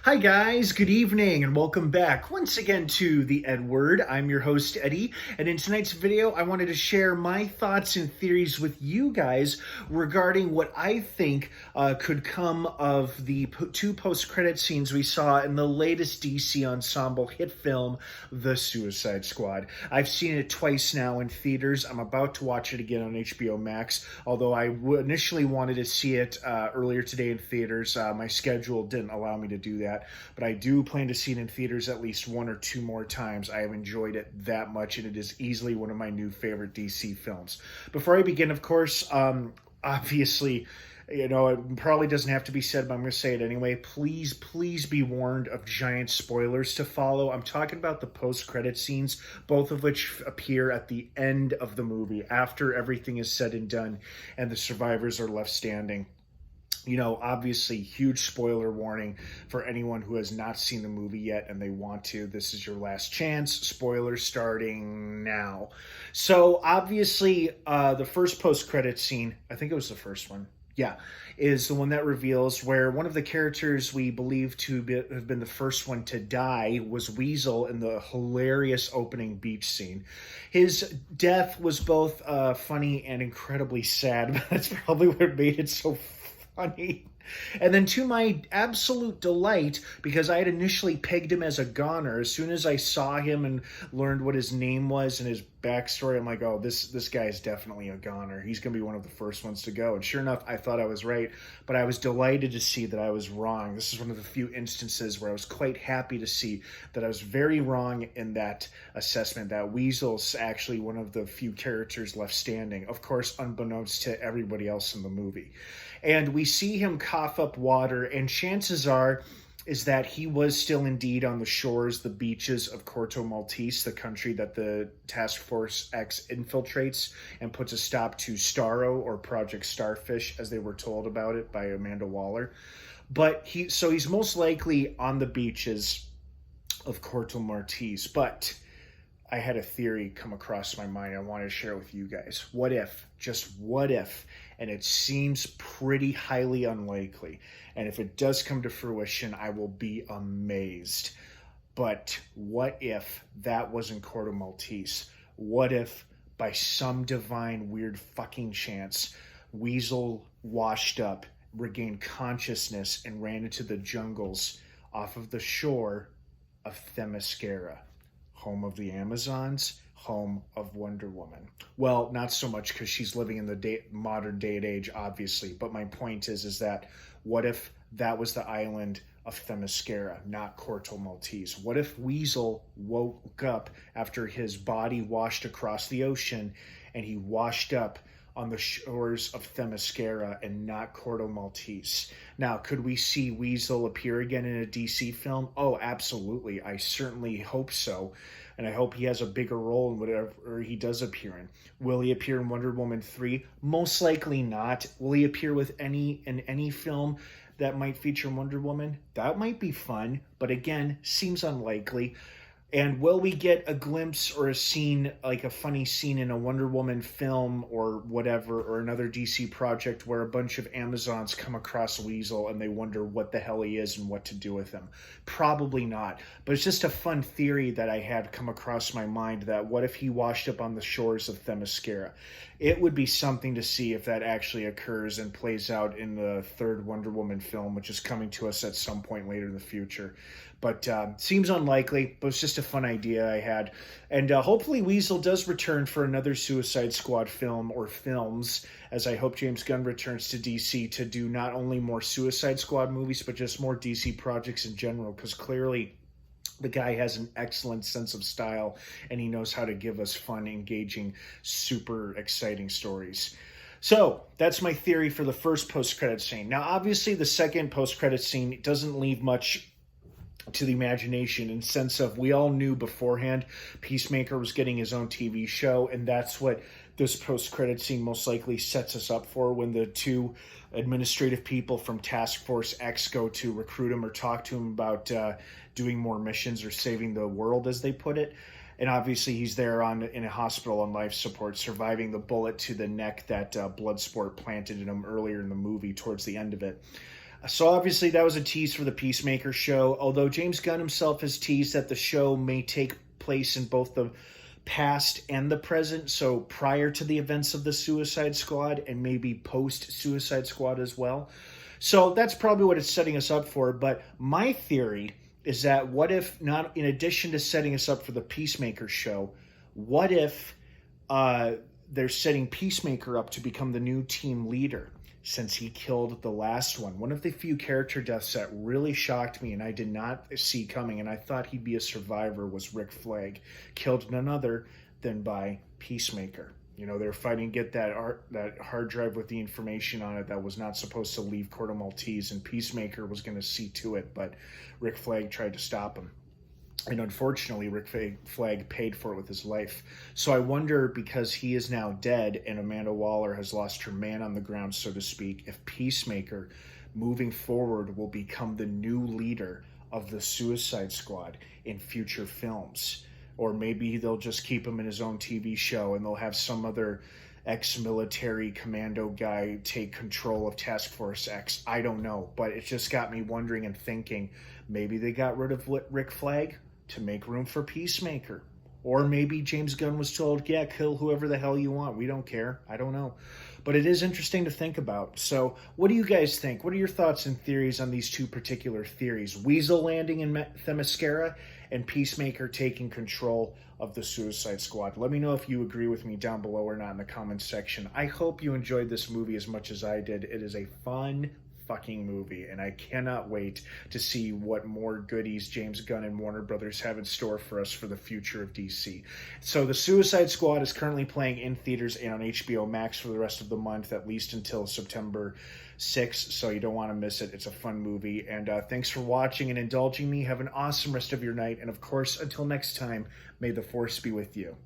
Hi guys, good evening and welcome back once again to the EdWord. I'm your host Eddie, and in tonight's video I wanted to share my thoughts and theories with you guys regarding what I think could come of the two post-credit scenes we saw in the latest DC Ensemble hit film, The Suicide Squad. I've seen it twice now in theaters. I'm about to watch it again on HBO Max, although I initially wanted to see it earlier today in theaters. My schedule didn't allow me to do that. But I do plan to see it in theaters at least one or two more times. I have enjoyed it that much, and it is easily one of my new favorite DC films. Before I begin, of course, obviously, it probably doesn't have to be said, but I'm going to say it anyway. Please, please be warned of giant spoilers to follow. I'm talking about the post-credit scenes, both of which appear at the end of the movie, after everything is said and done, and the survivors are left standing. Obviously, huge spoiler warning for anyone who has not seen the movie yet and they want to. This is your last chance. Spoilers starting now. So, obviously, the first post-credit scene, I think it was the first one, is the one that reveals where one of the characters we believe to have been the first one to die was Weasel in the hilarious opening beach scene. His death was both funny and incredibly sad, but that's probably what made it so funny. And then to my absolute delight, because I had initially pegged him as a goner, as soon as I saw him and learned what his name was and his backstory, I'm like, oh, this guy is definitely a goner. He's going to be one of the first ones to go. And sure enough, I thought I was right, but I was delighted to see that I was wrong. This is one of the few instances where I was quite happy to see that I was very wrong in that assessment, that Weasel's actually one of the few characters left standing, of course, unbeknownst to everybody else in the movie. And we see him cough up water, and chances are is that he was still indeed on the shores, the beaches of Corto Maltese, the country that the Task Force X infiltrates and puts a stop to Starro, or Project Starfish, as they were told about it by Amanda Waller. But he's most likely on the beaches of Corto Maltese. But I had a theory come across my mind I wanted to share with you guys. What if, just what if, and it seems pretty highly unlikely, and if it does come to fruition, I will be amazed. But what if that wasn't Corto Maltese? What if, by some divine weird fucking chance, Weasel washed up, regained consciousness, and ran into the jungles off of the shore of Themyscira, home of the Amazons, home of Wonder Woman? Well, not so much, because she's living in the modern day and age, obviously. But my point is that what if that was the island of Themyscira, not Corto Maltese? What if Weasel woke up after his body washed across the ocean, and he washed up on the shores of Themyscira and not Corto Maltese? Now, could we see Weasel appear again in a DC film? Oh, absolutely. I certainly hope so. And I hope he has a bigger role in whatever he does appear in. Will he appear in Wonder Woman 3? Most likely not. Will he appear in any film that might feature Wonder Woman? That might be fun, but again, seems unlikely. And will we get a glimpse or a scene, like a funny scene in a Wonder Woman film or whatever, or another DC project where a bunch of Amazons come across Weasel and they wonder what the hell he is and what to do with him? Probably not. But it's just a fun theory that I had come across my mind, that what if he washed up on the shores of Themyscira? It would be something to see if that actually occurs and plays out in the third Wonder Woman film, which is coming to us at some point later in the future. But seems unlikely, but it's just a fun idea I had. And hopefully Weasel does return for another Suicide Squad film, or films, as I hope James Gunn returns to DC to do not only more Suicide Squad movies, but just more DC projects in general, because clearly the guy has an excellent sense of style, and he knows how to give us fun, engaging, super exciting stories. So that's my theory for the first post-credit scene. Now, obviously, the second post-credit scene doesn't leave much to the imagination, in the sense of, we all knew beforehand Peacemaker was getting his own TV show, and that's what this post-credit scene most likely sets us up for, when the two administrative people from Task Force X go to recruit him or talk to him about doing more missions or saving the world, as they put it. And obviously he's there in a hospital on life support, surviving the bullet to the neck that Bloodsport planted in him earlier in the movie towards the end of it. So obviously that was a tease for the Peacemaker show, although James Gunn himself has teased that the show may take place in both the past and the present, so prior to the events of the Suicide Squad and maybe post Suicide Squad as well. So that's probably what it's setting us up for, but my theory is that what if, not in addition to setting us up for the Peacemaker show, what if they're setting Peacemaker up to become the new team leader since he killed the last one? One of the few character deaths that really shocked me and I did not see coming, and I thought he'd be a survivor, was Rick Flag, killed none other than by Peacemaker. You know, they're fighting to get that hard drive with the information on it that was not supposed to leave Corto Maltese, and Peacemaker was going to see to it, but Rick Flag tried to stop him. And unfortunately, Rick Flag paid for it with his life. So I wonder, because he is now dead and Amanda Waller has lost her man on the ground, so to speak, if Peacemaker, moving forward, will become the new leader of the Suicide Squad in future films. Or maybe they'll just keep him in his own TV show and they'll have some other ex-military commando guy take control of Task Force X. I don't know, but it just got me wondering and thinking, maybe they got rid of Rick Flag to make room for Peacemaker. Or maybe James Gunn was told, yeah, kill whoever the hell you want. We don't care. I don't know. But it is interesting to think about. So what do you guys think? What are your thoughts and theories on these two particular theories? Weasel landing in Themyscira and Peacemaker taking control of the Suicide Squad. Let me know if you agree with me down below or not in the comments section. I hope you enjoyed this movie as much as I did. It is a fun fucking movie, and I cannot wait to see what more goodies James Gunn and Warner Brothers have in store for us for the future of DC. So the Suicide Squad is currently playing in theaters and on HBO Max for the rest of the month, at least until September 6th, so you don't want to miss it. It's a fun movie, and thanks for watching and indulging me. Have an awesome rest of your night, and of course, until next time, may the Force be with you.